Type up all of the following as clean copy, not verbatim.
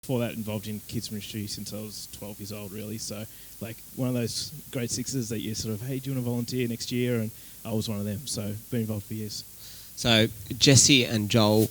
before that, involved in kids ministry since I was 12 years old, really. So, like, one of those grade sixes that you sort of, hey, do you want to volunteer next year? And I was one of them. So, been involved for years. So, Jesse and Joel,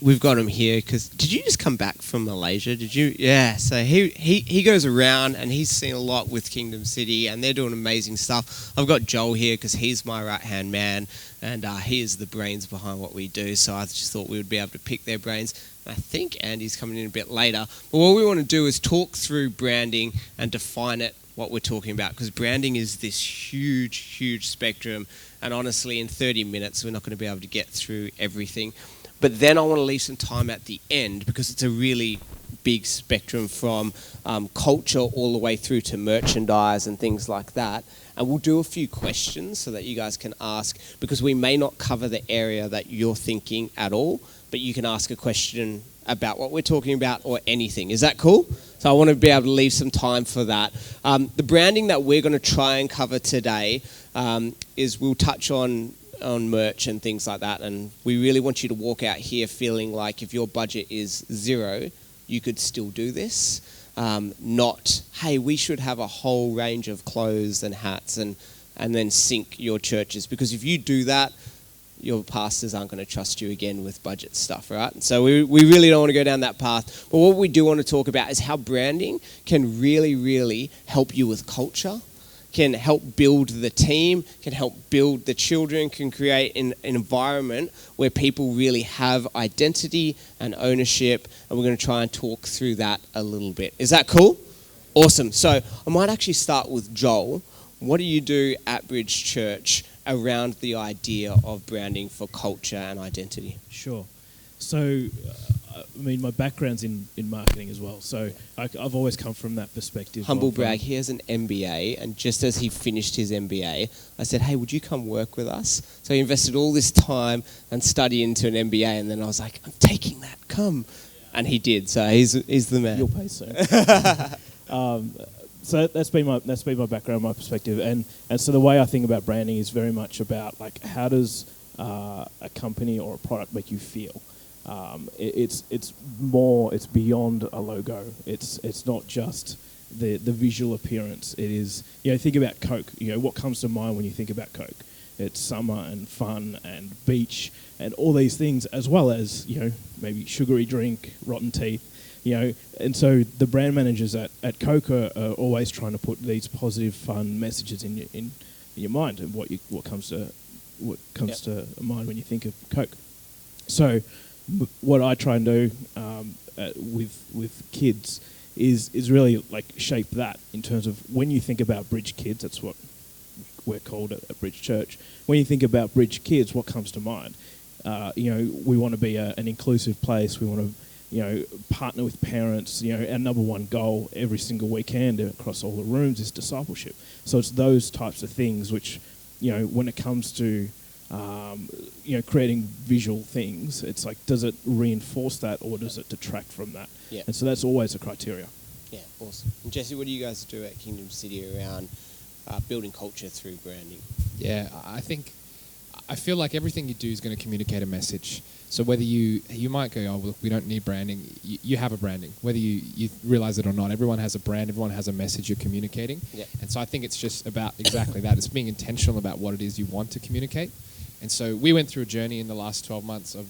we've got him here because did you just come back from Malaysia? Did you? Yeah. So he goes around and he's seen a lot with Kingdom City, and they're doing amazing stuff. I've got Joel here because he's my right hand man, and he is the brains behind what we do. So I just thought we would be able to pick their brains. I think Andy's coming in a bit later. But what we want to do is talk through branding and define it, what we're talking about, because branding is this huge spectrum, and honestly in 30 minutes we're not going to be able to get through everything. But then I want to leave some time at the end because it's a really big spectrum from culture all the way through to merchandise and things like that. And we'll do a few questions so that you guys can ask, because we may not cover the area that you're thinking at all, but you can ask a question about what we're talking about or anything. Is that cool? So I want to be able to leave some time for that. The branding that we're going to try and cover today is we'll touch on merch and things like that, and we really want you to walk out here feeling like if your budget is 0, you could still do this. Not, hey, we should have a whole range of clothes and hats and then sync your churches, because if you do that, your pastors aren't going to trust you again with budget stuff, right? And so we really don't want to go down that path. But what we do want to talk about is how branding can really help you with culture, can help build the team, can help build the children, can create an environment where people really have identity and ownership, and we're going to try and talk through that a little bit. Is that cool? Awesome. So I might actually start with Joel. What do you do at Bridge Church around the idea of branding for culture and identity? Sure. So, I mean, my background's in marketing as well. So I've always come from that perspective. Humble brag, he has an MBA, and just as he finished his MBA, I said, hey, would you come work with us? So he invested all this time and study into an MBA, and then I was like, I'm taking that, come. And he did, so he's the man. You'll pay soon. So that's been my background, my perspective, and so the way I think about branding is very much about, like, how does a company or a product make you feel? It's beyond a logo. It's not just the visual appearance. It is, think about Coke. What comes to mind when you think about Coke? It's summer and fun and beach and all these things, as well as maybe sugary drink, rotten teeth. And so the brand managers at Coke are always trying to put these positive, fun messages in your mind, and what comes to mind when you think of Coke. So what I try and do with kids is really, like, shape that in terms of when you think about Bridge Kids. That's what we're called at Bridge Church. When you think about Bridge Kids, what comes to mind? We want to be an inclusive place. We want to partner with parents. Our number one goal every single weekend across all the rooms is discipleship. So it's those types of things which, when it comes to, creating visual things, it's like, does it reinforce that or does it detract from that? Yeah. And so that's always a criteria. Yeah, awesome. And Jesse, what do you guys do at Kingdom City around building culture through branding? Yeah, I feel like everything you do is going to communicate a message. So whether you might go, oh, look, we don't need branding. You have a branding. Whether you realize it or not, everyone has a brand. Everyone has a message you're communicating. Yeah. And so I think it's just about exactly that. It's being intentional about what it is you want to communicate. And so we went through a journey in the last 12 months of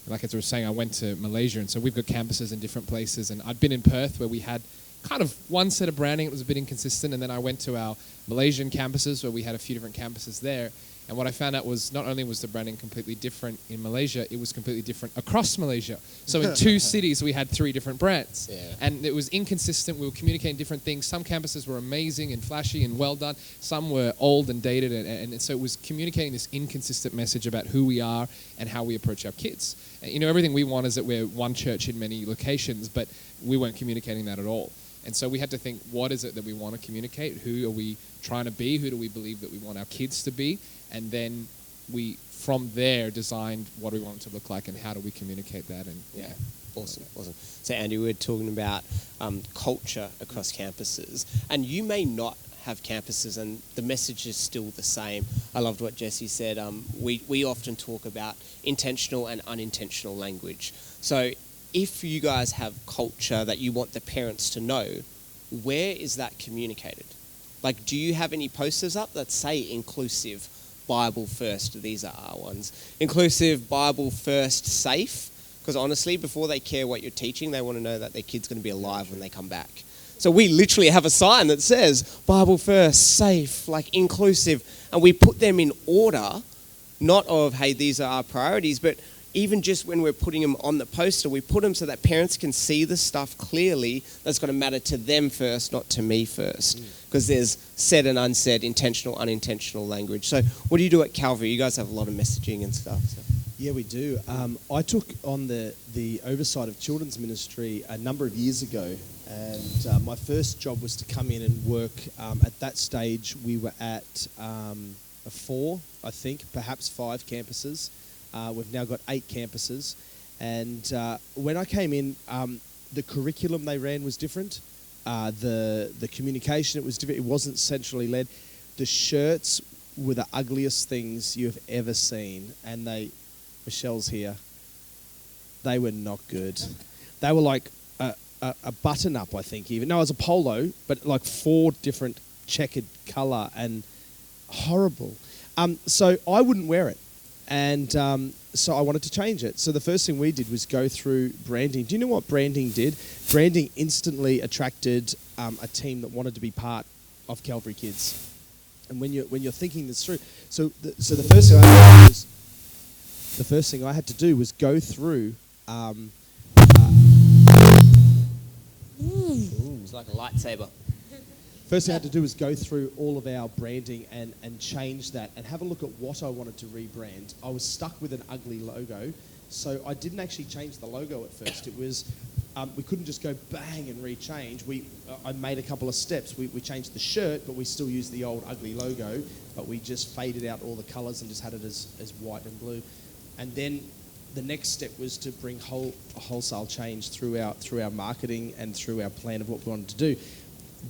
like as I was saying, I went to Malaysia. And so we've got campuses in different places. And I'd been in Perth where we had kind of one set of branding. It was a bit inconsistent. And then I went to our Malaysian campuses where we had a few different campuses there. And what I found out was not only was the branding completely different in Malaysia, it was completely different across Malaysia. So in 2 cities, we had 3 different brands. Yeah. And it was inconsistent. We were communicating different things. Some campuses were amazing and flashy and well done. Some were old and dated. And so it was communicating this inconsistent message about who we are and how we approach our kids. And, everything we want is that we're one church in many locations, but we weren't communicating that at all. And so we had to think, what is it that we want to communicate? Who are we trying to be? Who do we believe that we want our kids to be? And then we, from there, designed what we want it to look like and how do we communicate that. And yeah, awesome. So Andy, we're talking about culture across campuses. And you may not have campuses and the message is still the same. I loved what Jesse said. We often talk about intentional and unintentional language. So if you guys have culture that you want the parents to know, where is that communicated? Like, do you have any posters up that say inclusive, Bible first? These are our ones. Inclusive, Bible first, safe. Because honestly, before they care what you're teaching, they want to know that their kid's going to be alive when they come back. So we literally have a sign that says Bible first, safe, like inclusive. And we put them in order, not of, hey, these are our priorities, but even just when we're putting them on the poster, we put them so that parents can see the stuff clearly that's going to matter to them first, not to me first. Because there's said and unsaid, intentional, unintentional language. So what do you do at Calvary? You guys have a lot of messaging and stuff. So. Yeah, we do. I took on the oversight of children's ministry a number of years ago, and my first job was to come in and work. At that stage, we were at 4, I think, perhaps 5 campuses. We've now got 8 campuses. And when I came in, the curriculum they ran was different. The communication, it was different. It wasn't centrally led. The shirts were the ugliest things you've ever seen. And Michelle's here. They were not good. They were like a button-up, I think, even. No, it was a polo, but like 4 different checkered colour and horrible. So I wouldn't wear it. And so I wanted to change it. So the first thing we did was go through branding. Do you know what branding did? Branding instantly attracted a team that wanted to be part of Calvary Kids. And when you're thinking this through, so the first thing I had to do was go through. It's like a lightsaber. First thing I had to do was go through all of our branding and change that and have a look at what I wanted to rebrand. I was stuck with an ugly logo, so I didn't actually change the logo at first. It was, we couldn't just go bang and rechange. I made a couple of steps. We changed the shirt, but we still used the old ugly logo, but we just faded out all the colours and just had it as white and blue. And then the next step was to bring wholesale change through our marketing and through our plan of what we wanted to do.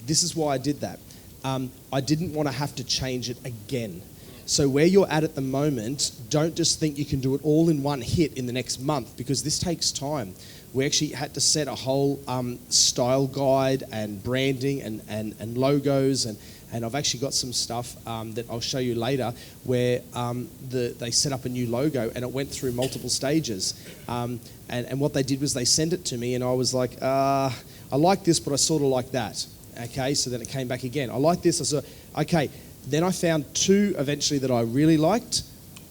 This is why I did that. I didn't want to have to change it again. So where you're at the moment, don't just think you can do it all in one hit in the next month, because this takes time. We actually had to set a whole style guide and branding and logos, and I've actually got some stuff that I'll show you later where they set up a new logo and it went through multiple stages. And what they did was they sent it to me and I was like, I like this, but I sort of like that. Okay, so then it came back again. I like this. I said, okay. Then I found 2 eventually that I really liked,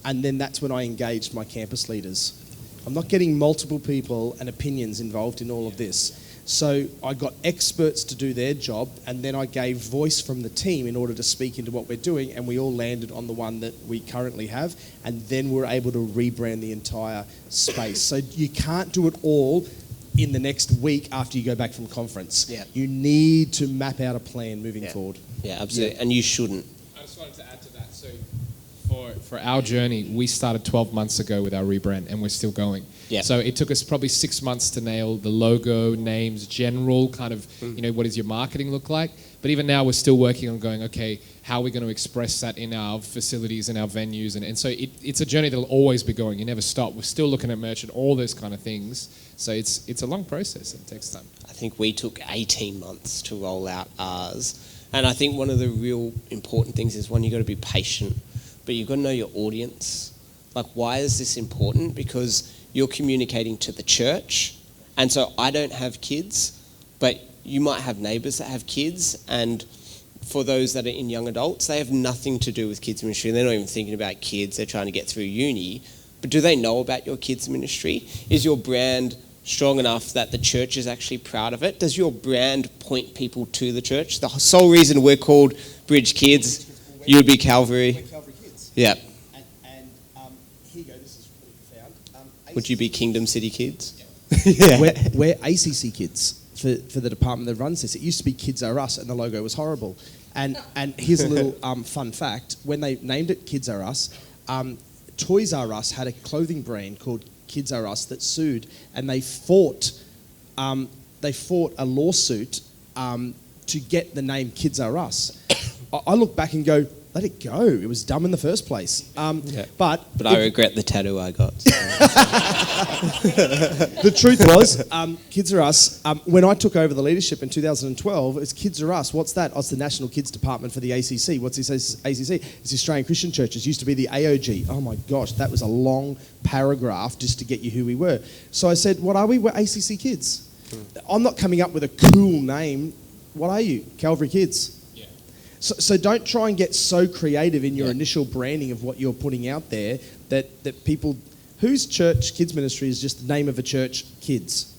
and then that's when I engaged my campus leaders. I'm not getting multiple people and opinions involved in all of this. So I got experts to do their job, and then I gave voice from the team in order to speak into what we're doing, and we all landed on the one that we currently have, and then we're able to rebrand the entire space. So you can't do it all in the next week after you go back from conference. Yeah. You need to map out a plan moving forward. Yeah, absolutely. Yeah. And you shouldn't. I just wanted to add to that. So for our journey, we started 12 months ago with our rebrand, and we're still going. Yeah. So it took us probably 6 months to nail the logo, names, general kind of, what does your marketing look like? But even now we're still working on going, okay, how are we going to express that in our facilities and our venues? And so it's a journey that'll always be going. You never stop. We're still looking at merch and all those kind of things. So it's a long process and it takes time. I think we took 18 months to roll out ours. And I think one of the real important things is, one, you've got to be patient, but you've got to know your audience. Like, why is this important? Because you're communicating to the church. And so I don't have kids, but you might have neighbours that have kids, and for those that are in young adults, they have nothing to do with kids ministry. They're not even thinking about kids. They're trying to get through uni. But do they know about your kids ministry? Is your brand strong enough that the church is actually proud of it? Does your brand point people to the church? The sole reason we're called Bridge Kids, you would be Calvary. We're Calvary Kids. Yeah. And here you go, this is pretty profound. Would you be Kingdom City Kids? Yeah. We're ACC Kids for the department that runs this. It used to be Kids Are Us, and the logo was horrible. And here's a little fun fact. When they named it Kids Are Us, Toys R Us had a clothing brand called Kids Are Us that sued, and they fought a lawsuit to get the name Kids Are Us. I look back and go, let it go. It was dumb in the first place. But I regret the tattoo I got. The truth was, Kids Are Us, when I took over the leadership in 2012, it's Kids Are Us. What's that? Oh, it's the National Kids Department for the ACC. What's this ACC? It's the Australian Christian Churches. Used to be the AOG. Oh my gosh, that was a long paragraph just to get you who we were. So I said, what are we? We're ACC Kids. I'm not coming up with a cool name. What are you? Calvary Kids. Yeah. So don't try and get so creative in your initial branding of what you're putting out there that people... Whose church kids ministry is just the name of a church, Kids?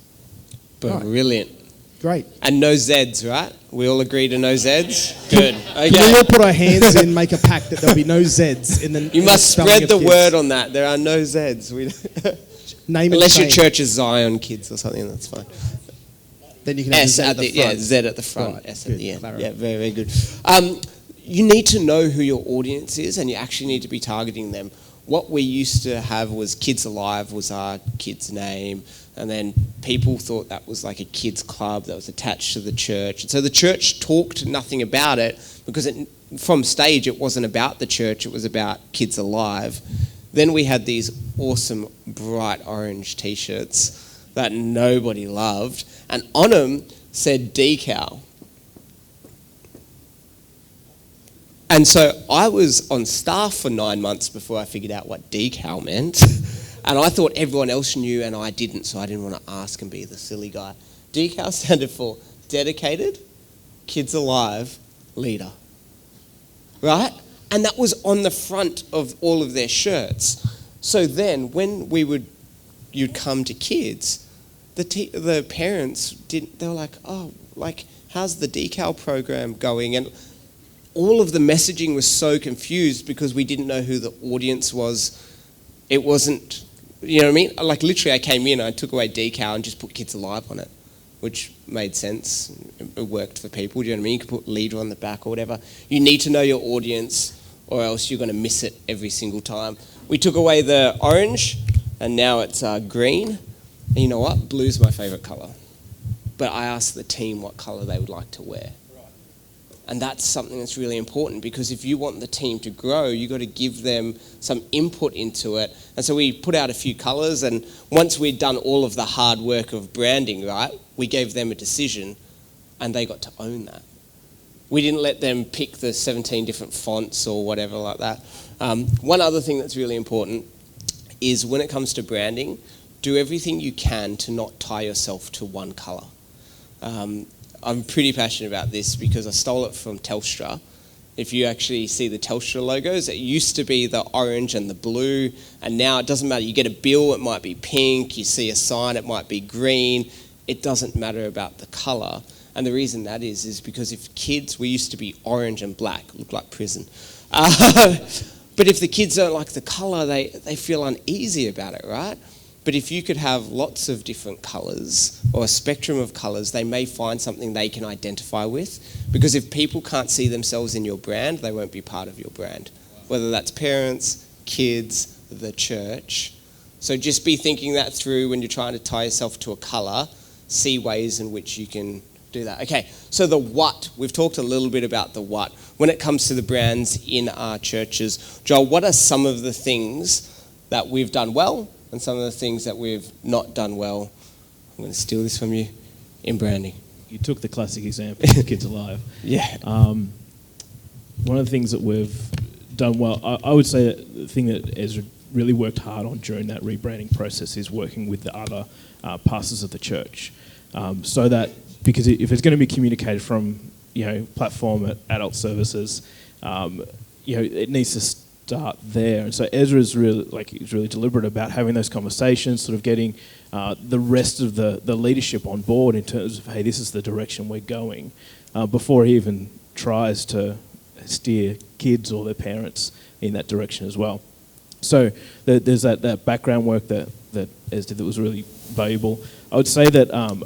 Brilliant. Great. And no Zs, right? We all agree to no Zs? Good. Okay. Can we all put our hands in, make a pact that there'll be no Zs in the You must spread the kids. word on that. There are no Zs. Name Unless your change. church is Zion Kids or something, that's fine. Then you can have S Z at at the front. Yeah, Z at the front, Right, S good, at the end. clarity. Yeah, very, very good. You need to know who your audience is, and you actually need to be targeting them. What we used to have was Kids Alive was our kids' name, and then people thought that was like a kids' club that was attached to the church. And so the church talked nothing about it because from stage it wasn't about the church, it was about Kids Alive. Then we had these awesome bright orange T-shirts that nobody loved, and on them said decal. And so I was on staff for 9 months before I figured out what decal meant. And I thought everyone else knew and I didn't, so I didn't want to ask and be the silly guy. Decal standed for Dedicated, Kids Alive, Leader. Right? And that was on the front of all of their shirts. So then when you'd come to kids, the parents they were like, oh, like, how's the decal program going? And all of the messaging was so confused because we didn't know who the audience was. It wasn't, you know what I mean? Like literally I came in and I took away decal and just put Kids Alive on it, which made sense. It worked for people, do you know what I mean? You could put leader on the back or whatever. You need to know your audience or else you're going to miss it every single time. We took away the orange and now it's green. And you know what? Blue's my favourite colour. But I asked the team what colour they would like to wear. And that's something that's really important because if you want the team to grow, you've got to give them some input into it. And so we put out a few colours, and once we'd done all of the hard work of branding, right, we gave them a decision and they got to own that. We didn't let them pick the 17 different fonts or whatever like that. One other thing that's really important is when it comes to branding, do everything you can to not tie yourself to one colour. I'm pretty passionate about this because I stole it from Telstra. If you actually see the Telstra logos, it used to be the orange and the blue, and now it doesn't matter. You get a bill, it might be pink. You see a sign, it might be green. It doesn't matter about the colour. And the reason that is because if kids, we used to be orange and black, looked like prison. But if the kids don't like the colour, they feel uneasy about it, right? But if you could have lots of different colours or a spectrum of colours, they may find something they can identify with. Because if people can't see themselves in your brand, they won't be part of your brand. Whether that's parents, kids, the church. So just be thinking that through when you're trying to tie yourself to a colour. See ways in which you can do that. Okay, so the what. We've talked a little bit about the what. When it comes to the brands in our churches, Joel, what are some of the things that we've done well and some of the things that we've not done well? I'm going to steal this from you, in branding. You took the classic example of Kids Alive. Yeah. One of the things that we've done well, I would say that the thing that Ezra really worked hard on during that rebranding process is working with the other pastors of the church. So that, because if it's going to be communicated from, platform at adult services, it needs to start there. And so Ezra is really deliberate about having those conversations, sort of getting the rest of the leadership on board in terms of, hey, this is the direction we're going, before he even tries to steer kids or their parents in that direction as well. So there's that background work that Ez did that was really valuable. I would say that I'm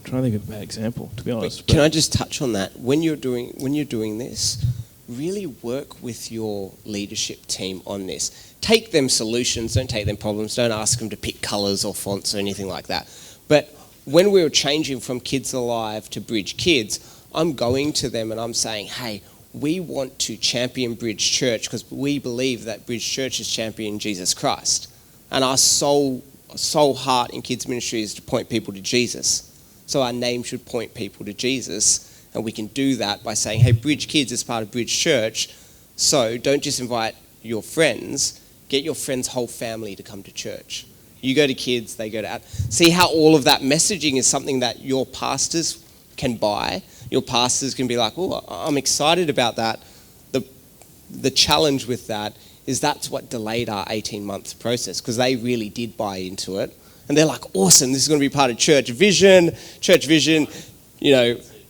trying to think of a bad example, to be honest. Can I just touch on that? When you're doing this, really work with your leadership team on this. Take them solutions, don't take them problems. Don't ask them to pick colours or fonts or anything like that. But when we were changing from Kids Alive to Bridge Kids, I'm going to them and I'm saying, hey, we want to champion Bridge Church because we believe that Bridge Church is championing Jesus Christ. And our sole heart in kids ministry is to point people to Jesus. So our name should point people to Jesus. And we can do that by saying, hey, Bridge Kids is part of Bridge Church. So don't just invite your friends, get your friend's whole family to come to church. You go to kids, they go to... See how all of that messaging is something that your pastors can buy. Your pastors can be like, oh, I'm excited about that. The challenge with that is that's what delayed our 18-month process, because they really did buy into it. And they're like, awesome, this is going to be part of church vision,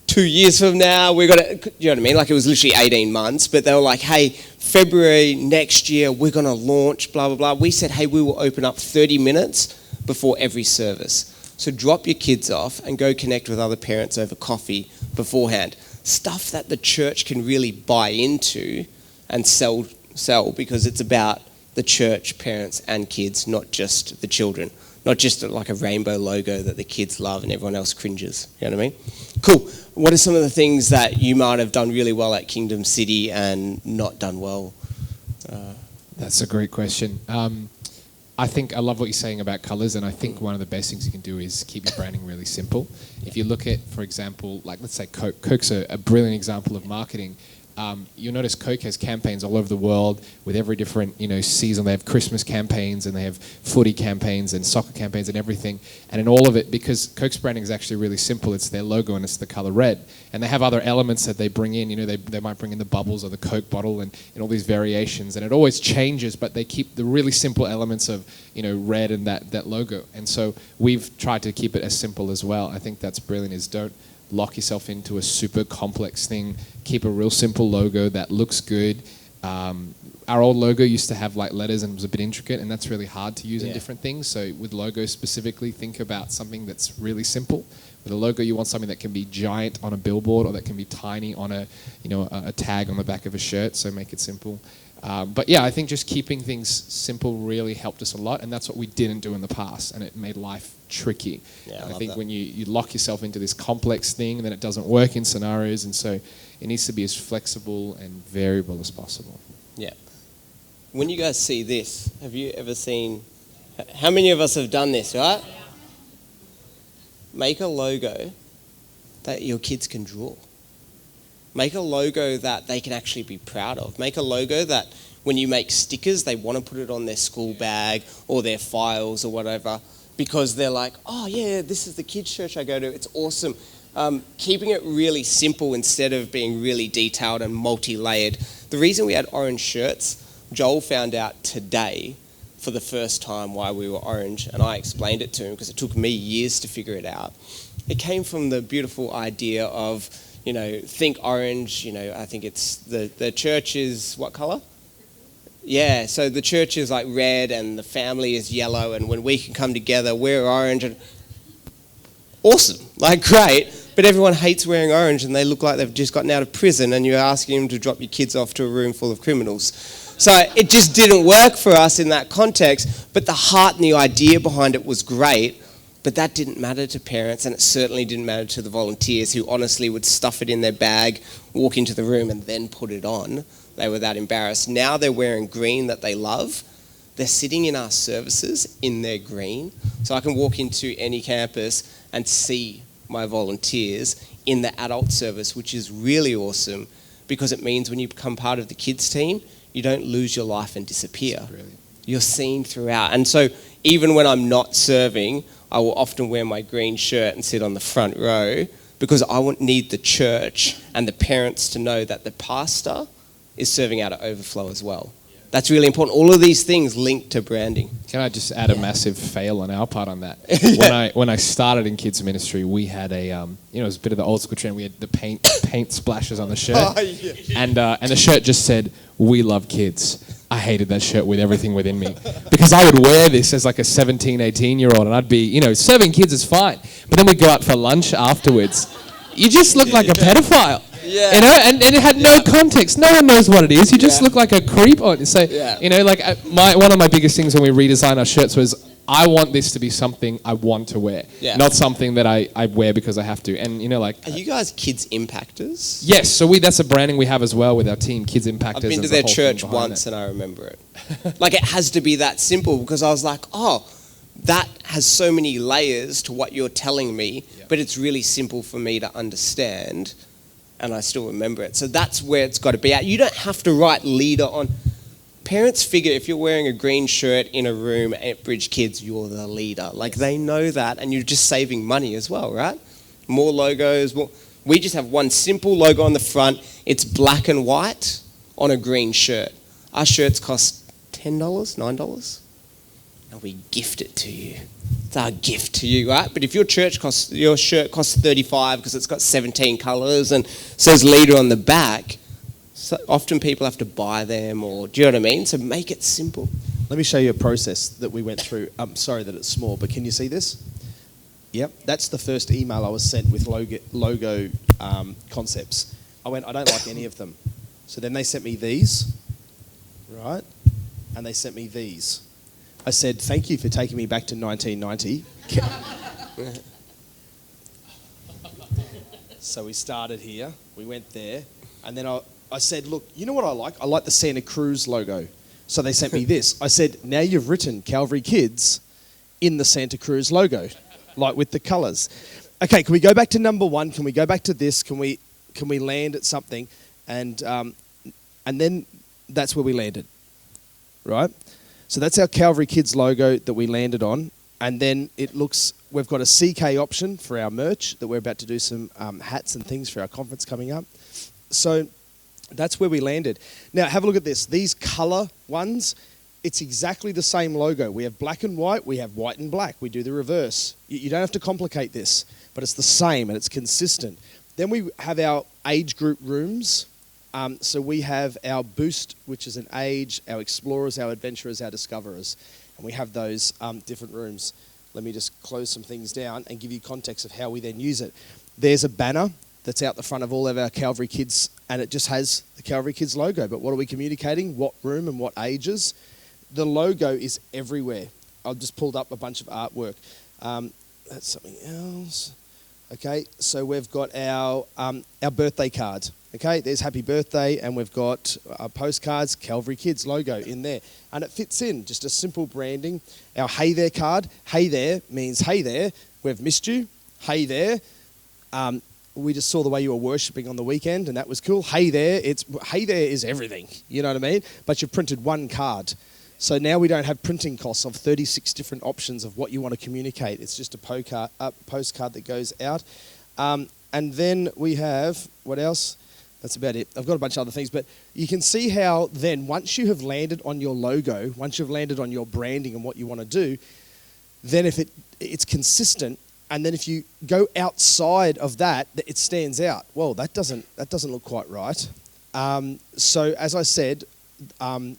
2 years from now, we're going to, you know what I mean? Like, it was literally 18 months, but they were like, hey, February next year, we're going to launch, blah, blah, blah. We said, hey, we will open up 30 minutes before every service. So drop your kids off and go connect with other parents over coffee beforehand. Stuff that the church can really buy into and sell because it's about the church, parents and kids, not just the children. Not just like a rainbow logo that the kids love and everyone else cringes. You know what I mean? Cool. What are some of the things that you might have done really well at Kingdom City and not done well? That's a great question. I think I love what you're saying about colours, and I think one of the best things you can do is keep your branding really simple. If you look at, for example, like let's say Coke. Coke's a brilliant example of marketing. You'll notice Coke has campaigns all over the world with every different, season. They have Christmas campaigns and they have footy campaigns and soccer campaigns and everything. And in all of it, because Coke's branding is actually really simple, it's their logo and it's the color red. And they have other elements that they bring in. They might bring in the bubbles or the Coke bottle and all these variations. And it always changes, but they keep the really simple elements of, red and that logo. And so we've tried to keep it as simple as well. I think that's brilliant, is don't lock yourself into a super complex thing. Keep a real simple logo that looks good. Our old logo used to have like letters and was a bit intricate, and that's really hard to use in different things. So with logos specifically, think about something that's really simple. With a logo, you want something that can be giant on a billboard or that can be tiny on a tag on the back of a shirt. So make it simple. But yeah, I think just keeping things simple really helped us a lot, and that's what we didn't do in the past, and it made life tricky. Yeah, I think that. When you lock yourself into this complex thing, then it doesn't work in scenarios, and so it needs to be as flexible and variable as possible. Yeah. When you guys see this, have you ever seen... How many of us have done this, right? Make a logo that your kids can draw. Make a logo that they can actually be proud of. Make a logo that when you make stickers, they want to put it on their school bag or their files or whatever, because they're like, oh yeah, this is the kids' church I go to. It's awesome. Keeping it really simple instead of being really detailed and multi-layered. The reason we had orange shirts, Joel found out today for the first time why we were orange, and I explained it to him because it took me years to figure it out. It came from the beautiful idea of, think orange, I think it's the church is what colour? Yeah, so the church is like red and the family is yellow, and when we can come together, we're orange. And awesome, like great, but everyone hates wearing orange and they look like they've just gotten out of prison, and you're asking them to drop your kids off to a room full of criminals. So it just didn't work for us in that context, but the heart and the idea behind it was great. But that didn't matter to parents, and it certainly didn't matter to the volunteers who honestly would stuff it in their bag, walk into the room and then put it on. They were that embarrassed. Now they're wearing green that they love. They're sitting in our services in their green. So I can walk into any campus and see my volunteers in the adult service, which is really awesome because it means when you become part of the kids team, you don't lose your life and disappear. You're seen throughout. And so even when I'm not serving, I will often wear my green shirt and sit on the front row because I need the church and the parents to know that the pastor is serving out of overflow as well. That's really important. All of these things link to branding. Can I just add a massive fail on our part on that? When I started in kids ministry, we had it was a bit of the old school trend. We had the paint splashes on the shirt, and the shirt just said, "We love kids." I hated that shirt with everything within me because I would wear this as like a 17, 18-year-old, and I'd be, serving kids is fine, but then we'd go out for lunch afterwards. You just look like a pedophile. Yeah. And it had no context. No one knows what it is. You just look like a creep on. So, one of my biggest things when we redesigned our shirts was I want this to be something I want to wear, not something that I wear because I have to. And, you know, like... Are you guys kids impactors? Yes, so that's a branding we have as well with our team, Kids Impactors. I've been to their church once and I remember it. Like, it has to be that simple because I was like, oh, that has so many layers to what you're telling me, but it's really simple for me to understand, and I still remember it. So that's where it's got to be at. You don't have to write leader on... Parents figure if you're wearing a green shirt in a room at Bridge Kids, you're the leader. Like, they know that, and you're just saving money as well, right? More logos. We just have one simple logo on the front. It's black and white on a green shirt. Our shirts cost $10, $9, and we gift it to you. It's our gift to you, right? But if your shirt costs $35 because it's got 17 colours and says leader on the back, so often people have to buy them, or do you know what I mean? So make it simple. Let me show you a process that we went through. I'm sorry that it's small, but can you see this? Yep, that's the first email I was sent with logo concepts. I went, I don't like any of them. So then they sent me these, right? And they sent me these. I said, thank you for taking me back to 1990. So we started here, we went there, and then I said, look, you know what I like? I like the Santa Cruz logo. So they sent me this. I said, now you've written Calvary Kids in the Santa Cruz logo, like with the colours. Okay, can we go back to number one? Can we go back to this? Can we land at something? And then that's where we landed, right? So that's our Calvary Kids logo that we landed on. And then we've got a CK option for our merch that we're about to do some hats and things for our conference coming up. So that's where we landed. Now, have a look at this. These colour ones, it's exactly the same logo. We have black and white. We have white and black. We do the reverse. You don't have to complicate this, but it's the same and it's consistent. Then we have our age group rooms. So we have our Boost, which is an age, our Explorers, our Adventurers, our Discoverers. And we have those different rooms. Let me just close some things down and give you context of how we then use it. There's a banner that's out the front of all of our Calvary Kids, and it just has the Calvary Kids logo. But what are we communicating? What room and what ages? The logo is everywhere. I've just pulled up a bunch of artwork. That's something else. Okay, so we've got our birthday card. Okay, there's happy birthday, and we've got postcards, Calvary Kids logo in there. And it fits in, just a simple branding. Our hey there card, hey there means hey there, we've missed you, hey there. We just saw the way you were worshipping on the weekend, and that was cool. Hey there is everything, you know what I mean? But you've printed one card. So now we don't have printing costs of 36 different options of what you want to communicate. It's just a postcard that goes out. And then we have, what else? That's about it. I've got a bunch of other things, but you can see how then once you have landed on your logo, once you've landed on your branding and what you want to do, then if it's consistent, and then if you go outside of that, it stands out. Well, that doesn't look quite right. So as I said,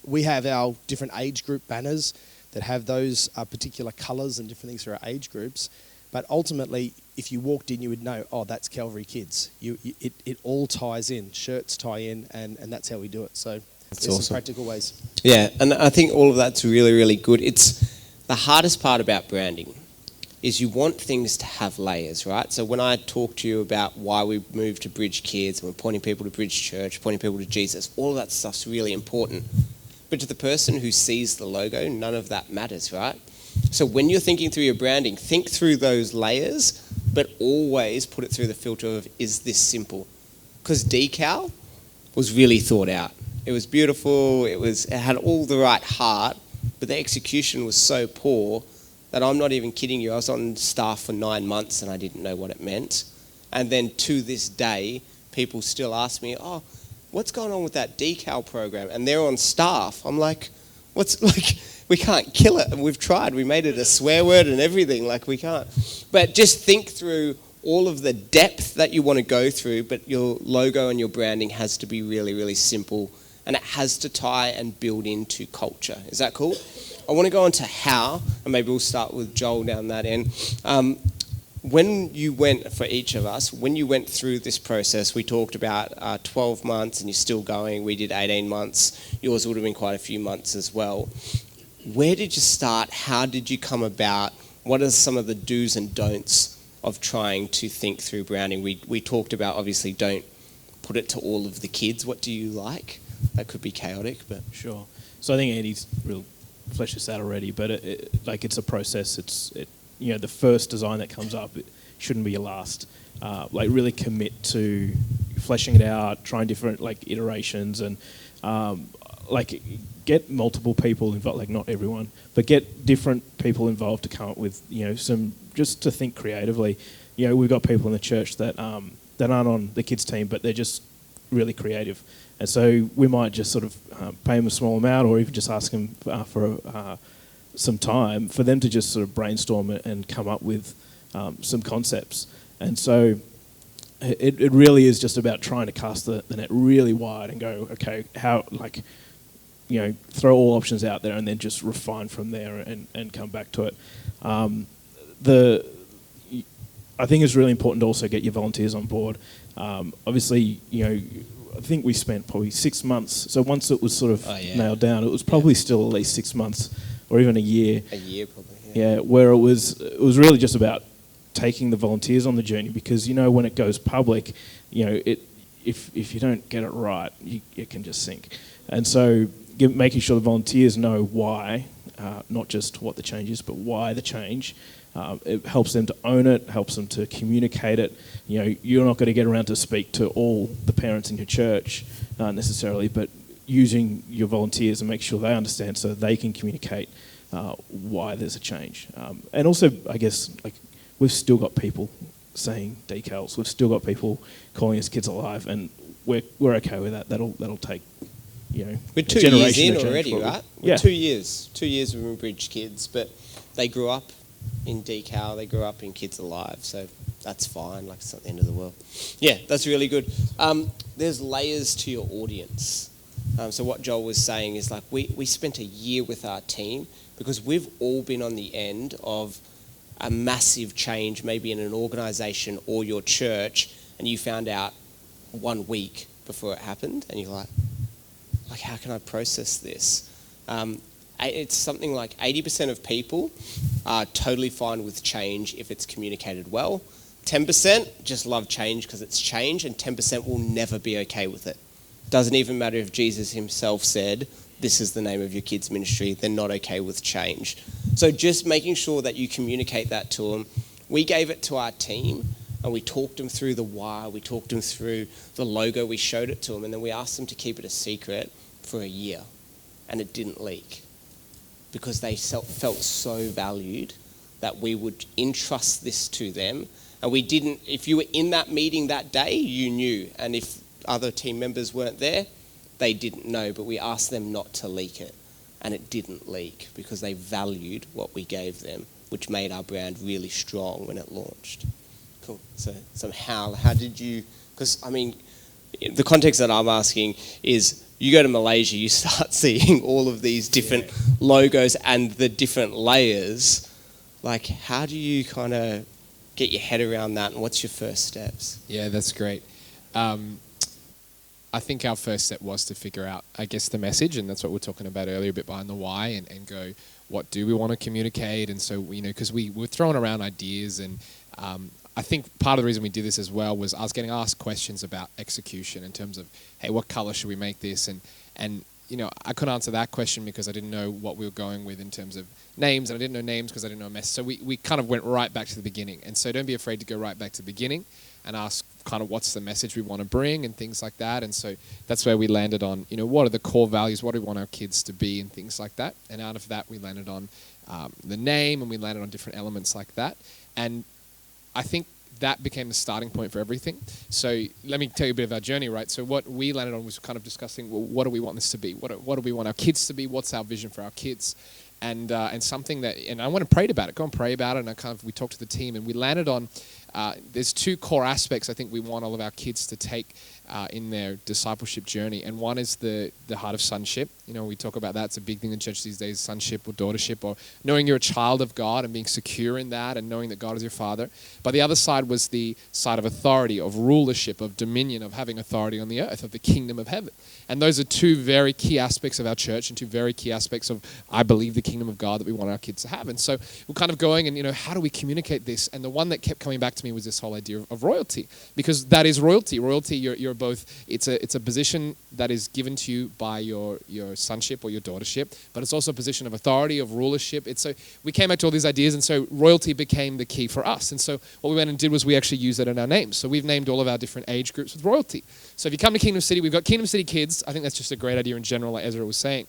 we have our different age group banners that have those particular colours and different things for our age groups. But ultimately, if you walked in, you would know, oh, that's Calvary Kids. It all ties in. Shirts tie in, and that's how we do it. So there's awesome. Some practical ways. Yeah, and I think all of that's really, really good. It's the hardest part about branding is you want things to have layers, right? So when I talk to you about why we moved to Bridge Kids, and we're pointing people to Bridge Church, pointing people to Jesus, all of that stuff's really important. But to the person who sees the logo, none of that matters, right? So when you're thinking through your branding, think through those layers, but always put it through the filter of, is this simple? Because decal was really thought out. It was beautiful, it had all the right heart, but the execution was so poor that I'm not even kidding you. I was on staff for 9 months and I didn't know what it meant. And then to this day, people still ask me, oh, what's going on with that decal program? And they're on staff. I'm like, we can't kill it. And we've tried. We made it a swear word and everything. Like, we can't. But just think through all of the depth that you want to go through, but your logo and your branding has to be really, really simple. And it has to tie and build into culture. Is that cool? I want to go on to how, and maybe we'll start with Joel down that end. When you went, for each of us, when you went through this process, we talked about 12 months and you're still going. We did 18 months. Yours would have been quite a few months as well. where did you start? How did you come about? What are some of the do's and don'ts of trying to think through branding? We talked about, obviously, don't put it to all of the kids. What do you like? That could be chaotic, but... Sure. So I think Andy's real fleshed this out already, but it's a process. The first design that comes up, it shouldn't be your last. Really commit to fleshing it out, trying different iterations, and get multiple people involved. Not everyone, but get different people involved to come up with some, just to think creatively. We've got people in the church that aren't on the kids team, but they're just really creative, and so we might just sort of pay them a small amount, or even just ask them for some time for them to just sort of brainstorm and come up with some concepts. And so it really is just about trying to cast the net really wide and go, okay, how, throw all options out there and then just refine from there and come back to it. I think it's really important to also get your volunteers on board. Obviously, I think we spent probably 6 months. So once it was sort of nailed down, it was probably still at least 6 months or even a year. A year probably. Yeah, where it was really just about taking the volunteers on the journey, because when it goes public, if you don't get it right, it can just sink. And so making sure the volunteers know why, not just what the change is, but why the change. It helps them to own it, helps them to communicate it. You're not going to get around to speak to all the parents in your church necessarily, but using your volunteers and make sure they understand so they can communicate why there's a change. And also, I guess, we've still got people saying decals. We've still got people calling us Kids Alive, and we're okay with that. That'll take, we're 2 years in already, probably. right? We're 2 years. 2 years with Bridge Kids, but they grew up in decal. They grew up in Kids Alive, so that's fine. It's not the end of the world. Yeah, that's really good. There's layers to your audience. So what Joel was saying is we spent a year with our team because we've all been on the end of a massive change, maybe in an organisation or your church, and you found out 1 week before it happened, and you're like, how can I process this? It's something like 80% of people are totally fine with change if it's communicated well. 10% just love change because it's change, and 10% will never be okay with it. Doesn't even matter if Jesus himself said, this is the name of your kids' ministry, they're not okay with change. So just making sure that you communicate that to them. We gave it to our team, and we talked them through the why, we talked them through the logo, we showed it to them, and then we asked them to keep it a secret for a year, and it didn't leak because they felt so valued that we would entrust this to them. And we didn't, if you were in that meeting that day, you knew, and if other team members weren't there, they didn't know, but we asked them not to leak it, and it didn't leak because they valued what we gave them, which made our brand really strong when it launched. Cool. So how did you, because the context that I'm asking is you go to Malaysia, you start seeing all of these different logos and the different layers. How do you kind of get your head around that, and what's your first steps? Yeah, that's great. I think our first step was to figure out, I guess, the message, and that's what we were talking about earlier, a bit behind the why, and go, what do we want to communicate? And so, because we were throwing around ideas, and I think part of the reason we did this as well was I was getting asked questions about execution in terms of, hey, what color should we make this? And I couldn't answer that question because I didn't know what we were going with in terms of names, and I didn't know names because I didn't know a mess. So we kind of went right back to the beginning. And so don't be afraid to go right back to the beginning and ask kind of what's the message we want to bring and things like that. And so that's where we landed on, what are the core values, what do we want our kids to be, and things like that. And out of that, we landed on the name, and we landed on different elements like that. And I think that became the starting point for everything. So let me tell you a bit of our journey, right? So what we landed on was kind of discussing, well, what do we want this to be? What do we want our kids to be? What's our vision for our kids? And something that, and I went and prayed about it, go and pray about it, and we talked to the team, and we landed on, there's two core aspects I think we want all of our kids to take in their discipleship journey. And one is the heart of sonship. We talk about that. It's a big thing in church these days, sonship or daughtership, or knowing you're a child of God and being secure in that and knowing that God is your father. But the other side was the side of authority, of rulership, of dominion, of having authority on the earth, of the kingdom of heaven. And those are two very key aspects of our church and two very key aspects of, I believe, the kingdom of God that we want our kids to have. And so we're kind of going and, how do we communicate this? And the one that kept coming back to me was this whole idea of royalty, because that is royalty. Royalty, you're both, it's a position that is given to you by your sonship or your daughtership, but it's also a position of authority, of rulership. So we came back to all these ideas, and so royalty became the key for us. And so what we went and did was we actually used it in our names. So we've named all of our different age groups with royalty. So if you come to Kingdom City, we've got Kingdom City Kids. I think that's just a great idea in general, like Ezra was saying.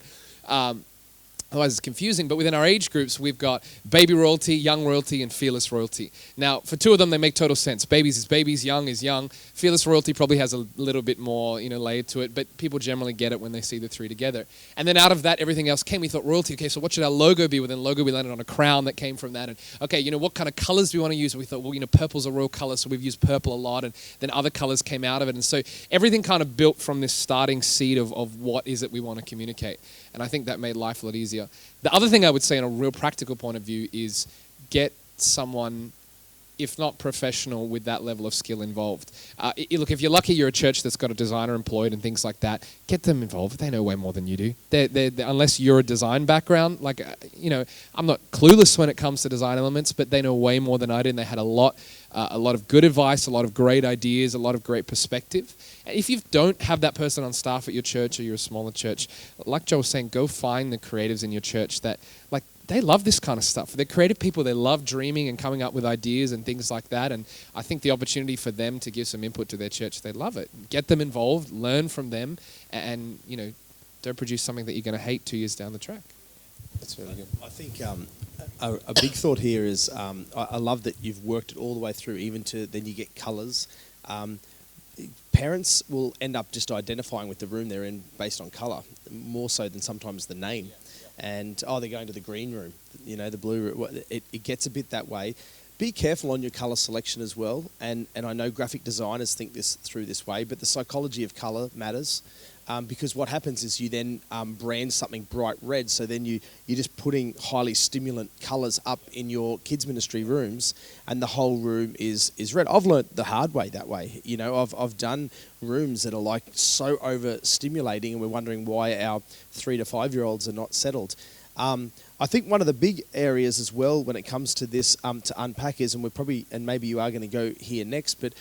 Otherwise it's confusing, but within our age groups, we've got baby royalty, young royalty, and fearless royalty. Now, for two of them, they make total sense. Babies is babies, young is young. Fearless royalty probably has a little bit more, layered to it, but people generally get it when they see the three together. And then out of that, everything else came. We thought royalty, okay, so what should our logo be? Within logo, we landed on a crown that came from that. And okay, what kind of colors do we want to use? And we thought, well, purple's a royal color, so we've used purple a lot, and then other colors came out of it. And so everything kind of built from this starting seed of what is it we want to communicate. And I think that made life a lot easier. The other thing I would say on a real practical point of view is get someone, if not professional, with that level of skill involved. Look, if you're lucky, you're a church that's got a designer employed and things like that, get them involved. They know way more than you do. They're, unless you're a design background, I'm not clueless when it comes to design elements, but they know way more than I do, and they had a lot of good advice, a lot of great ideas, a lot of great perspective. And if you don't have that person on staff at your church, or you're a smaller church, like Joe was saying, go find the creatives in your church that, they love this kind of stuff. They're creative people. They love dreaming and coming up with ideas and things like that. And I think the opportunity for them to give some input to their church, they love it. Get them involved, learn from them, and don't produce something that you're going to hate 2 years down the track. That's really good. I think a big thought here is I love that you've worked it all the way through, even to then you get colours. Parents will end up just identifying with the room they're in based on colour, more so than sometimes the name. And, they're going to the green room, the blue room. It gets a bit that way. Be careful on your colour selection as well. And I know graphic designers think this through this way, but the psychology of colour matters. Because what happens is you then brand something bright red, so then you're just putting highly stimulant colours up in your kids' ministry rooms, and the whole room is red. I've learnt the hard way that way. I've done rooms that are so overstimulating, and we're wondering why our 3 to 5 year olds are not settled. I think one of the big areas as well when it comes to this to unpack is, and maybe you are going to go here next, but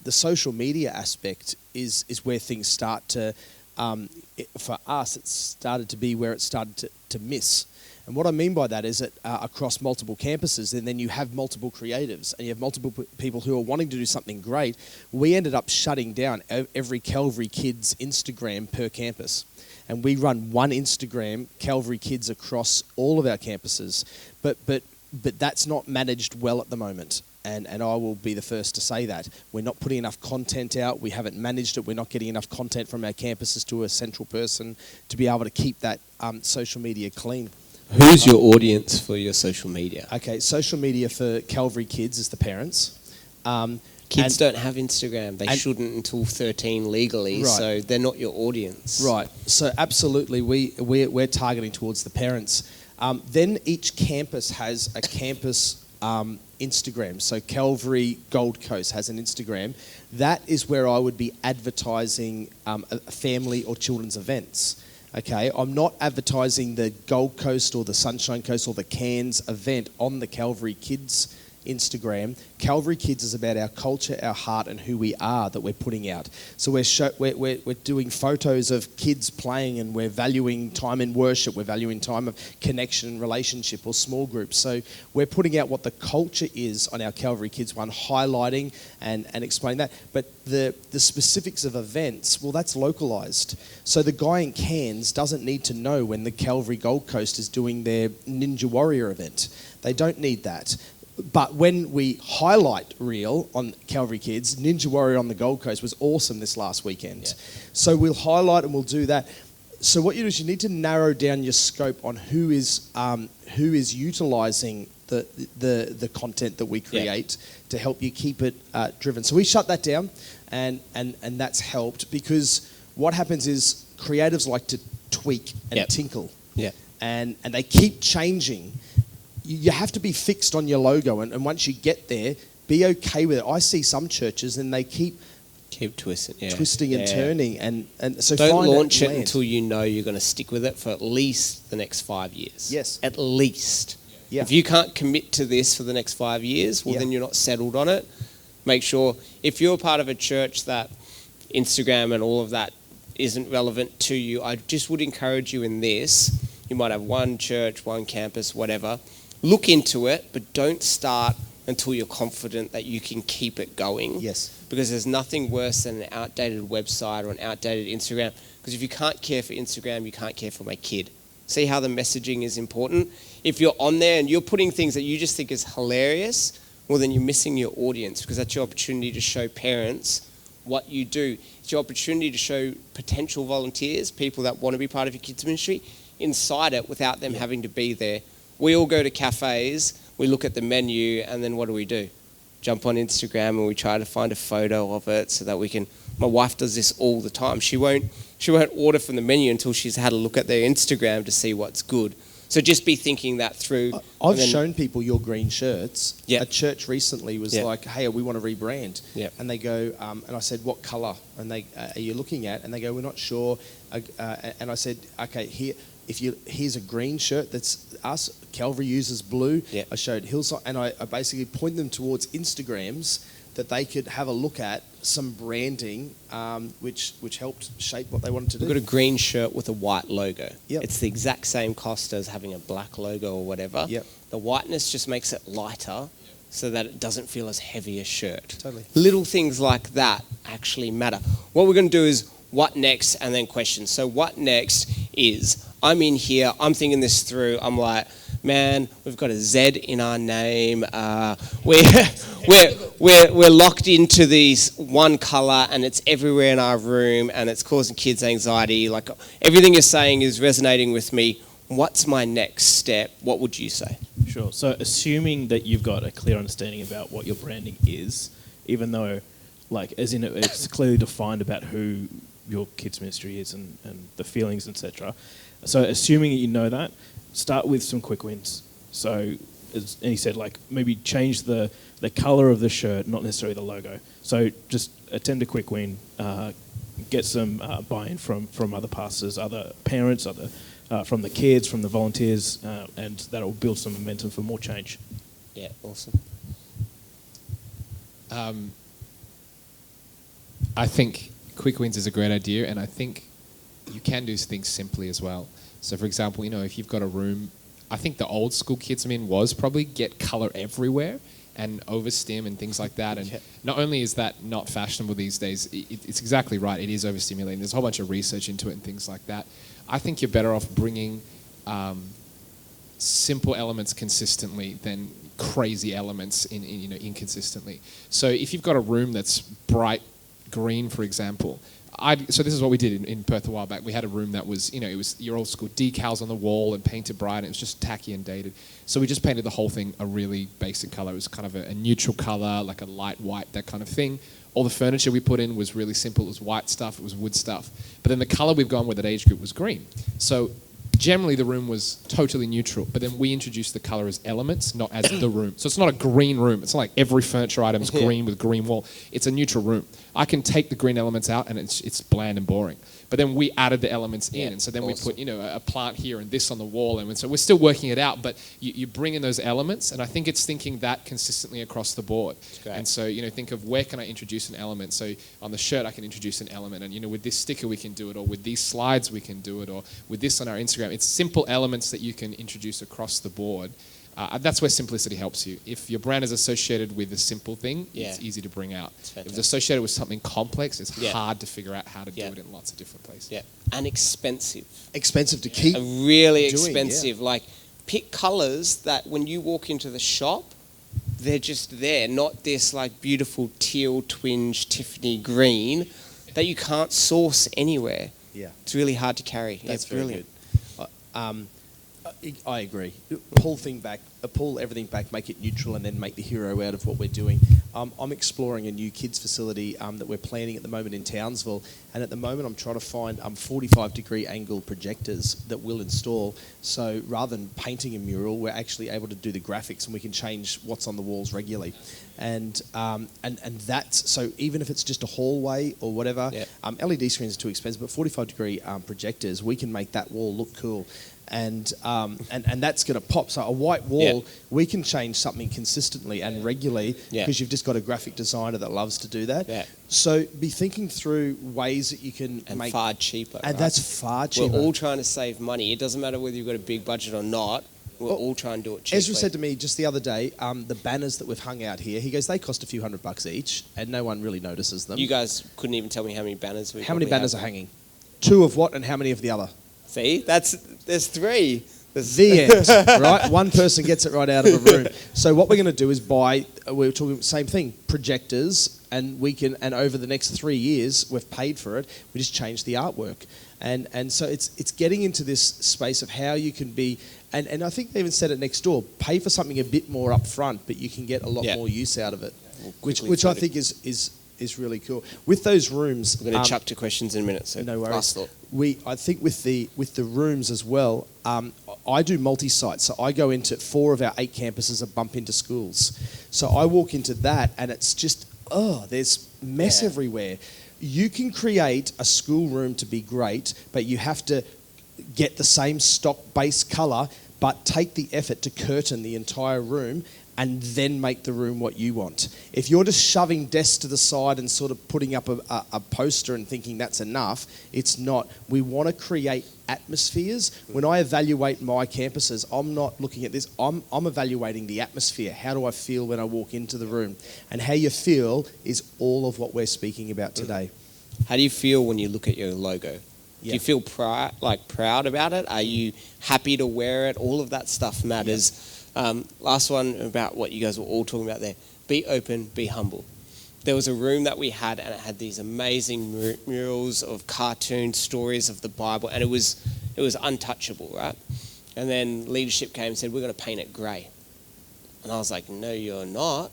the social media aspect is where things start to, for us, it started to be where it started to miss. And what I mean by that is that across multiple campuses, and then you have multiple creatives, and you have multiple people who are wanting to do something great. We ended up shutting down every Calvary Kids Instagram per campus. And we run one Instagram, Calvary Kids, across all of our campuses. But that's not managed well at the moment. And I will be the first to say that. We're not putting enough content out. We haven't managed it. We're not getting enough content from our campuses to a central person to be able to keep that social media clean. Who's your audience for your social media? Okay, social media for Calvary Kids is the parents. Kids don't have Instagram. They shouldn't until 13 legally, right. So they're not your audience. Right. So absolutely, we're targeting towards the parents. Then each campus has a campus Instagram. So Calvary Gold Coast has an Instagram. That is where I would be advertising family or children's events. Okay, I'm not advertising the Gold Coast or the Sunshine Coast or the Cairns event on the Calvary Kids Instagram. Calvary Kids is about our culture, our heart, and who we are that we're putting out. So we're doing photos of kids playing, and we're valuing time in worship. We're valuing time of connection, relationship, or small groups. So we're putting out what the culture is on our Calvary Kids one, highlighting and explaining that. But the specifics of events, well, that's localized. So the guy in Cairns doesn't need to know when the Calvary Gold Coast is doing their Ninja Warrior event. They don't need that. But when we highlight reel on Calvary Kids, Ninja Warrior on the Gold Coast was awesome this last weekend. Yeah. So we'll highlight and we'll do that. So what you do is you need to narrow down your scope on who is utilising the content that we create to help you keep it driven. So we shut that down, and that's helped, because what happens is creatives like to tweak and tinkle, and they keep changing. You have to be fixed on your logo, and once you get there, be okay with it. I see some churches and they keep Keep twisting, twisting and turning, and so don't find launch that it land. until you know you're going to stick with it for at least the next 5 years. Yes. At least. Yeah. If you can't commit to this for the next 5 years, well, then you're not settled on it. Make sure, if you're part of a church that Instagram and all of that isn't relevant to you, I just would encourage you in this. You might have one church, one campus, whatever. Look into it, but don't start until you're confident that you can keep it going. Yes. Because there's nothing worse than an outdated website or an outdated Instagram. Because if you can't care for Instagram, you can't care for my kid. See how the messaging is important? If you're on there and you're putting things that you just think is hilarious, well, then you're missing your audience, because that's your opportunity to show parents what you do. It's your opportunity to show potential volunteers, people that want to be part of your kids' ministry, inside it without them having to be there. We all go to cafes, we look at the menu, and then what do? Jump on Instagram and we try to find a photo of it so that we can... My wife does this all the time. She won't order from the menu until she's had a look at their Instagram to see what's good. So just be thinking that through. I've shown people your green shirts. Yeah. A church recently was like, hey, we want to rebrand. Yeah. And they go, and I said, what colour? And they, are you looking at? And they go, we're not sure. And I said, okay, here's a green shirt that's us. Calvary uses blue. Yeah. I showed Hillside, and I basically point them towards Instagrams that they could have a look at some branding, which helped shape what they wanted to do. We've got a green shirt with a white logo. Yep. It's the exact same cost as having a black logo or whatever. Yep. The whiteness just makes it lighter so that it doesn't feel as heavy a shirt. Totally. Little things like that actually matter. What we're going to do is what next and then questions. So what next is, I'm in here, I'm thinking this through, I'm like, man, we've got a Z in our name. We're locked into these one colour and it's everywhere in our room and it's causing kids anxiety. Like everything you're saying is resonating with me. What's my next step? What would you say? Sure. So assuming that you've got a clear understanding about what your branding is, even though, like, as in it's clearly defined about who your kids' ministry is and the feelings, etc. So assuming that you know that, start with some quick wins. So, as he said, like maybe change the colour of the shirt, not necessarily the logo. So just attend a quick win, get some buy-in from other pastors, other parents, from the kids, from the volunteers, and that'll build some momentum for more change. Yeah, awesome. I think quick wins is a great idea, and I think you can do things simply as well. So, for example, if you've got a room, I think the old school Kidsman was probably get colour everywhere and overstim and things like that. And not only is that not fashionable these days, it's exactly right. It is overstimulating. There's a whole bunch of research into it and things like that. I think you're better off bringing simple elements consistently than crazy elements inconsistently. So if you've got a room that's bright green, for example, so this is what we did in Perth a while back. We had a room that was, it was your old school decals on the wall and painted bright, and it was just tacky and dated. So we just painted the whole thing a really basic colour. It was kind of a neutral colour, like a light white, that kind of thing. All the furniture we put in was really simple. It was white stuff, it was wood stuff. But then the colour we've gone with at age group was green. So generally the room was totally neutral, but then we introduced the colour as elements, not as the room. So it's not a green room. It's not like every furniture item is green with green wall. It's a neutral room. I can take the green elements out and it's bland and boring. But then we added the elements in, and so then we put a plant here and this on the wall, and so we're still working it out. But you bring in those elements, and I think it's thinking that consistently across the board. And so think of where can I introduce an element. So on the shirt I can introduce an element, and with this sticker we can do it, or with these slides we can do it, or with this on our Instagram. It's simple elements that you can introduce across the board. That's where simplicity helps you. If your brand is associated with a simple thing, it's easy to bring out. If it's associated with something complex, it's hard to figure out how to do it in lots of different places. Yeah, and expensive. Expensive to keep. Really expensive. Like, pick colours that when you walk into the shop, they're just there, not this like beautiful teal twinge Tiffany green that you can't source anywhere. Yeah, it's really hard to carry. That's it's brilliant. I agree. Pull everything back, make it neutral, and then make the hero out of what we're doing. I'm exploring a new kids facility that we're planning at the moment in Townsville, and at the moment I'm trying to find 45-degree angle projectors that we'll install. So rather than painting a mural, we're actually able to do the graphics, and we can change what's on the walls regularly. And that's, so even if it's just a hallway or whatever, LED screens are too expensive, but 45-degree projectors, we can make that wall look cool. And that's going to pop. So a white wall, we can change something consistently and regularly because you've just got a graphic designer that loves to do that. Yeah. So be thinking through ways that you can make... far cheaper. And that's far cheaper. We're all trying to save money. It doesn't matter whether you've got a big budget or not. We're all trying to do it cheaply. Ezra said to me just the other day, the banners that we've hung out here, he goes, they cost a few $100 each, and no one really notices them. You guys couldn't even tell me how many banners we How many banners are hanging? 2 of what and how many of the other? See, there's 3. The end, right? One person gets it right out of a room. So what we're going to do is buy, we're talking same thing, projectors, and over the next 3 years, we've paid for it, we just change the artwork. And so it's getting into this space of how you can be, and I think they even said it next door, pay for something a bit more up front, but you can get a lot more use out of it, which I think is really cool. With those rooms... We're going to chuck to questions in a minute, so no worries. last thought. I think with the rooms as well, I do multi-site, so I go into 4 of our 8 campuses and bump into schools. So I walk into that and it's just, there's mess everywhere. You can create a school room to be great, but you have to get the same stock base colour, but take the effort to curtain the entire room and then make the room what you want. If you're just shoving desks to the side and sort of putting up a poster and thinking that's enough, it's not. We want to create atmospheres. When I evaluate my campuses, I'm not looking at this, I'm evaluating the atmosphere. How do I feel when I walk into the room? And how you feel is all of what we're speaking about today. How do you feel when you look at your logo? Do you feel proud about it? Are you happy to wear it? All of that stuff matters. Last one about what you guys were all talking about there. Be open, be humble. There was a room that we had, and it had these amazing murals of cartoon stories of the Bible, and it was untouchable, right? And then leadership came and said, we're going to paint it grey. And I was like, no, you're not.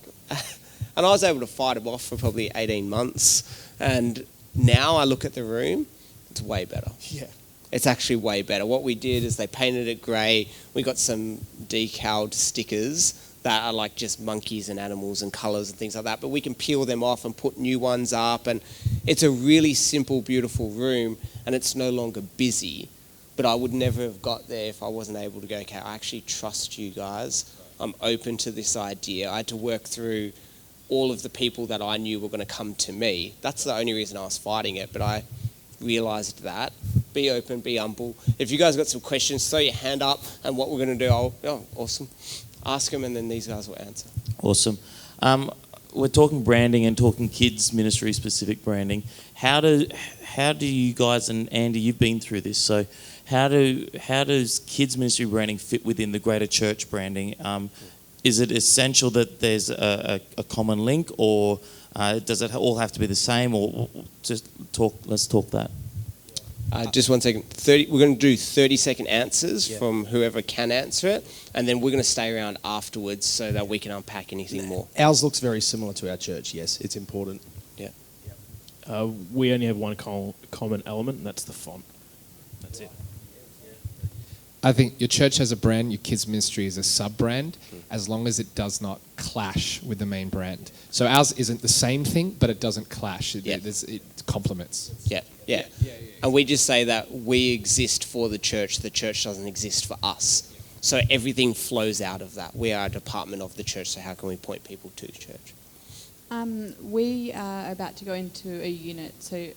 And I was able to fight them off for probably 18 months. And now I look at the room, it's way better. Yeah. It's actually way better. What we did is they painted it grey. We got some decaled stickers that are like just monkeys and animals and colours and things like that. But we can peel them off and put new ones up. And it's a really simple, beautiful room. And it's no longer busy. But I would never have got there if I wasn't able to go, okay, I actually trust you guys. I'm open to this idea. I had to work through all of the people that I knew were going to come to me. That's the only reason I was fighting it. But I realised that. Be open, be humble. If you guys got some questions, throw your hand up, and what we're going to do, awesome. Ask them, and then these guys will answer. Awesome. We're talking branding and talking kids ministry specific branding. How do you guys, and Andy, you've been through this, so how does kids ministry branding fit within the greater church branding? Is it essential that there's a common link, or does it all have to be the same, or let's talk that. Just 1 second. We're going to do 30-second answers from whoever can answer it, and then we're going to stay around afterwards so that we can unpack anything more. Ours looks very similar to our church, yes. It's important. Yeah. We only have one common element, and that's the font. That's it. I think your church has a brand, your kids' ministry is a sub-brand, as long as it does not clash with the main brand. So ours isn't the same thing, but it doesn't clash. It complements. Yeah. And we just say that we exist for the church doesn't exist for us. So everything flows out of that. We are a department of the church, so how can we point people to the church? We are about to go into a unit, so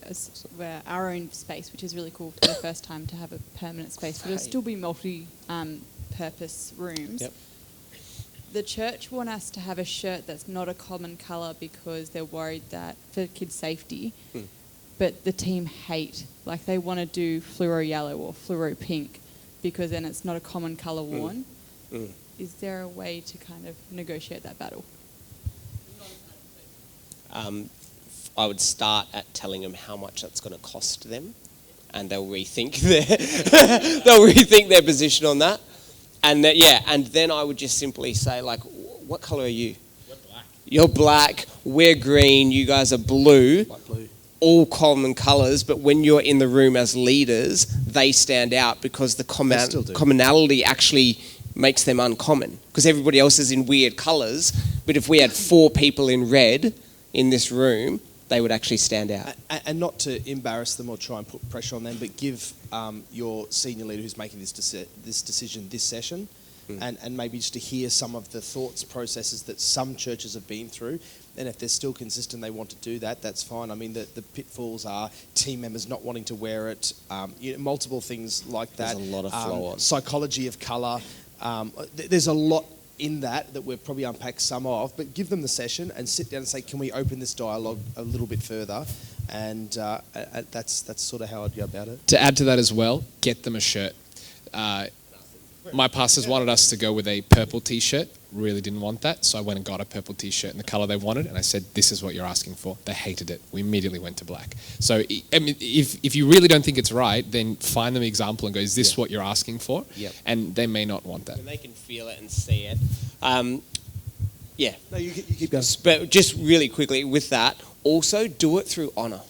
we're our own space, which is really cool for the first time to have a permanent space, but it'll still be multi-purpose rooms. Yep. The church want us to have a shirt that's not a common colour because they're worried that for kids' safety, but the team hate, like they want to do fluoro yellow or fluoro pink because then it's not a common colour worn. Is there a way to kind of negotiate that battle? I would start at telling them how much that's going to cost them, and they'll rethink their position on that. And then I would just simply say, like, what colour are you? We're black. you're black, we're green, you guys are blue. Light blue. All common colours, but when you're in the room as leaders, they stand out because the still do. commonality actually makes them uncommon. Because everybody else is in weird colours, but if we had 4 people in red in this room, they would actually stand out. And not to embarrass them or try and put pressure on them, but give your senior leader who's making this decision this session, and maybe just to hear some of the thoughts, processes that some churches have been through. And if they're still consistent, they want to do that, that's fine. I mean, the pitfalls are team members not wanting to wear it, multiple things like that. There's a lot of flow on. Psychology of colour. There's a lot in that we've probably unpacked some of, but give them the session and sit down and say, can we open this dialogue a little bit further? And that's sort of how I'd go about it. To add to that as well, get them a shirt. My pastors wanted us to go with a purple T-shirt. Really didn't want that, so I went and got a purple T-shirt in the colour they wanted, and I said, this is what you're asking for. They hated it. We immediately went to black. So I mean, if you really don't think it's right, then find them an example and go, is this what you're asking for? Yep. And they may not want that. And they can feel it and see it. Yeah. No, you keep going. But just really quickly with that, also do it through honour.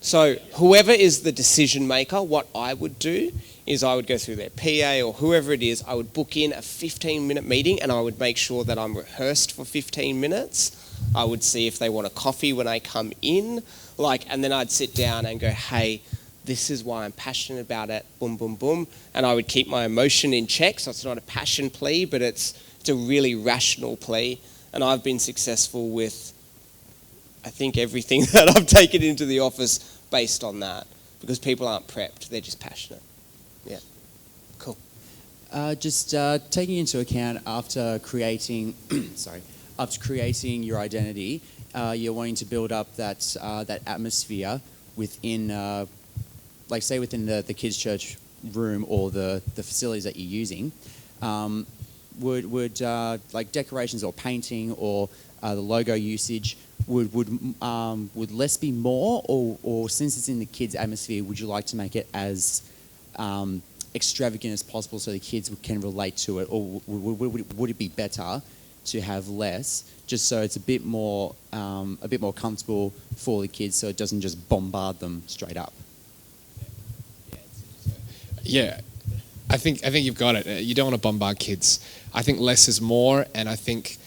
So whoever is the decision maker, what I would do is I would go through their PA or whoever it is, I would book in a 15-minute meeting and I would make sure that I'm rehearsed for 15 minutes. I would see if they want a coffee when I come in, and then I'd sit down and go, hey, this is why I'm passionate about it, boom, boom, boom. And I would keep my emotion in check, so it's not a passion plea, but it's a really rational plea. And I've been successful with, I think, everything that I've taken into the office based on that, because people aren't prepped, they're just passionate. Yeah, cool. Just taking into account after creating, your identity, you're wanting to build up that atmosphere within, within the kids' church room or the facilities that you're using. Would decorations or painting or the logo usage would less be more, or since it's in the kids' atmosphere, would you like to make it as extravagant as possible so the kids can relate to it, or would it be better to have less, just so it's a bit more comfortable for the kids, so it doesn't just bombard them straight up? Yeah, I think you've got it. You don't want to bombard kids. I think less is more, and I think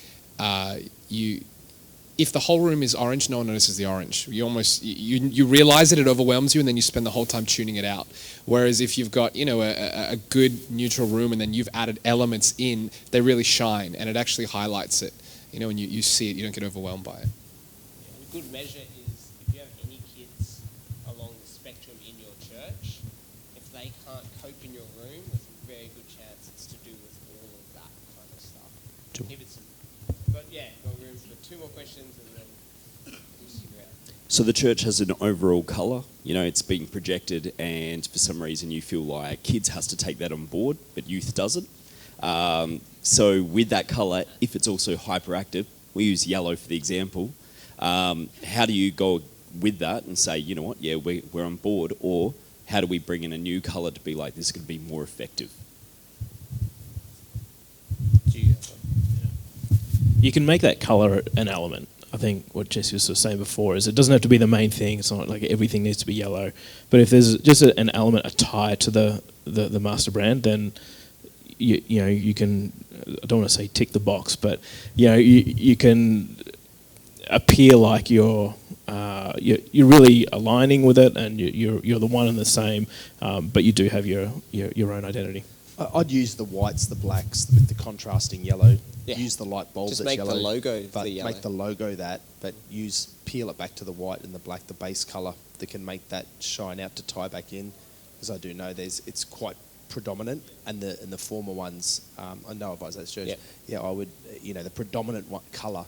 if the whole room is orange, no one notices the orange. You realize it overwhelms you, and then you spend the whole time tuning it out. Whereas if you've got a good neutral room, and then you've added elements in, they really shine, and it actually highlights it. When you see it, you don't get overwhelmed by it. Yeah, a good measure is if you have any kids along the spectrum in your church, if they can't cope in your room, there's a very good chance it's to do with all of that kind of stuff. Sure. If it's, but yeah, got room for 2 more questions and then we'll see you out. So the church has an overall colour, it's being projected, and for some reason you feel like kids has to take that on board, but youth doesn't. So with that colour, if it's also hyperactive, we use yellow for the example, how do you go with that and say, you know what, yeah, we're on board, or how do we bring in a new colour to be like, this is going to be more effective? You can make that colour an element. I think what Jesse was sort of saying before is it doesn't have to be the main thing. It's not like everything needs to be yellow. But if there's just an element, a tie to the master brand, then you can, I don't want to say tick the box, but you can appear like you're really aligning with it, and you're the one and the same, but you do have your own identity. I'd use the whites, the blacks with the contrasting yellow. Yeah. Use the light bulb Just that's make yellow. the logo but the yellow. make the logo that, but peel it back to the white and the black, the base colour that can make that shine out to tie back in. Because I do know it's quite predominant, and the former ones, I know of Isaiah's Church. Yep. Yeah, I would, the predominant colour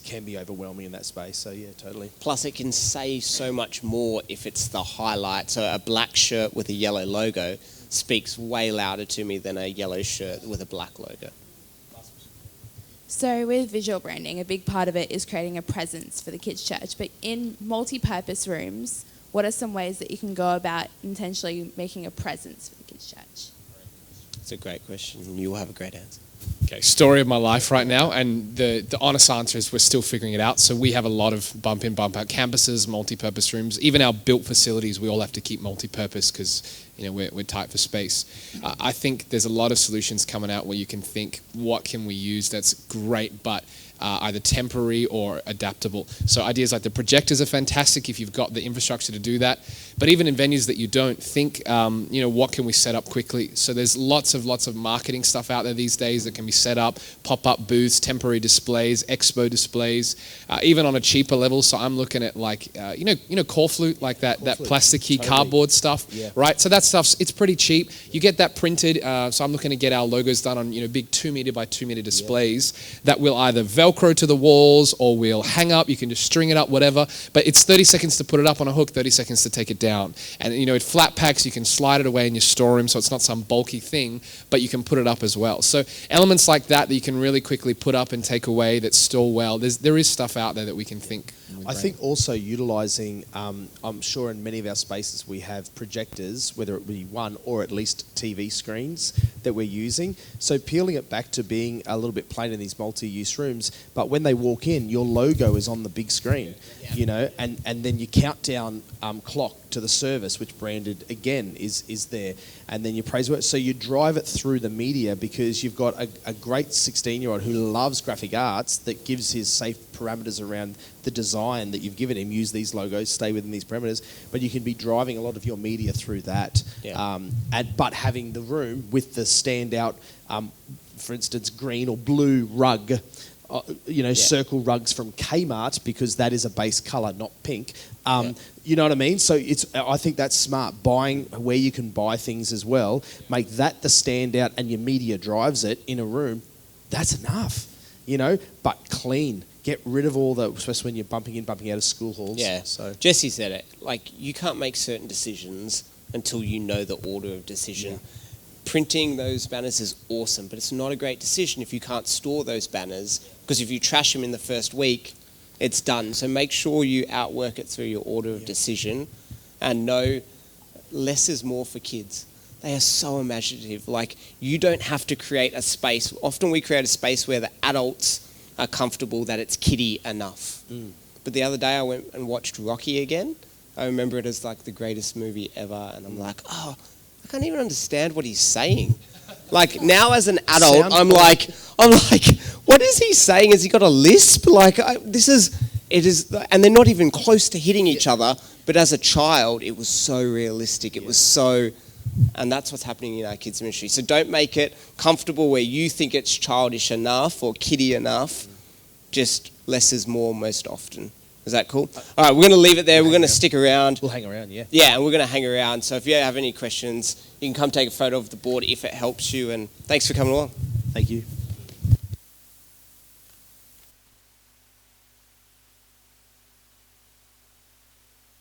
can be overwhelming in that space. So yeah, totally. Plus it can say so much more if it's the highlight. So a black shirt with a yellow logo speaks way louder to me than a yellow shirt with a black logo. So with visual branding, a big part of it is creating a presence for the kids' church. But in multi-purpose rooms, what are some ways that you can go about intentionally making a presence for the kids' church? It's a great question. You will have a great answer. Okay, story of my life right now, and the honest answer is we're still figuring it out. So we have a lot of bump in, bump out campuses, multi-purpose rooms. Even our built facilities, we all have to keep multi-purpose because we're tight for space. I think there's a lot of solutions coming out where you can think, what can we use that's great, but either temporary or adaptable. So ideas like the projectors are fantastic if you've got the infrastructure to do that. But even in venues that you don't, think, what can we set up quickly? So there's lots of marketing stuff out there these days that can be set up, pop-up booths, temporary displays, expo displays, even on a cheaper level. So I'm looking at core flute, like that plasticky cardboard stuff, right? So that stuff's, it's pretty cheap. You get that printed. So I'm looking to get our logos done on, big 2 meter by 2 meter displays that will either Velcro to the walls or will hang up. You can just string it up, whatever. But it's 30 seconds to put it up on a hook, 30 seconds to take it down. And, it flat packs. You can slide it away in your storeroom, so it's not some bulky thing, but you can put it up as well. So elements like that you can really quickly put up and take away that store well. There is stuff out there that we can think. I think also utilising, I'm sure in many of our spaces we have projectors, whether it be one or at least TV screens that we're using. So peeling it back to being a little bit plain in these multi-use rooms, but when they walk in, your logo is on the big screen, and then your countdown clock to the service, which branded again is there, and then your praise word. So you drive it through the media because you've got a great 16-year-old who loves graphic arts that gives his safe parameters around the design that you've given him. Use these logos, stay within these parameters, but you can be driving a lot of your media through that. But having the room with the standout, for instance, green or blue rug. Circle rugs from Kmart because that is a base colour, not pink. You know what I mean? So I think that's smart. Buying where you can buy things as well, make that the standout, and your media drives it in a room. That's enough, But clean. Get rid of all the, especially when you're bumping out of school halls. Yeah. So Jesse said it. You can't make certain decisions until you know the order of decision. Yeah. Printing those banners is awesome, but it's not a great decision if you can't store those banners, because if you trash them in the first week, it's done. So make sure you outwork it through your order of decision, and know less is more for kids. They are so imaginative. You don't have to create a space. Often we create a space where the adults are comfortable that it's kiddie enough. But the other day I went and watched Rocky again. I remember it as the greatest movie ever, and I'm like, I can't even understand what he's saying. Now as an adult, I'm like, what is he saying? Has he got a lisp? It is, and they're not even close to hitting each other. But as a child, it was so realistic. It was so, and that's what's happening in our kids ministry. So don't make it comfortable where you think it's childish enough or kiddie enough. Just less is more most often. Is that cool? All right, we're going to leave it there. We're going to stick around. We'll hang around, yeah. Yeah, and we're going to hang around. So if you have any questions, you can come take a photo of the board if it helps you. And thanks for coming along. Thank you.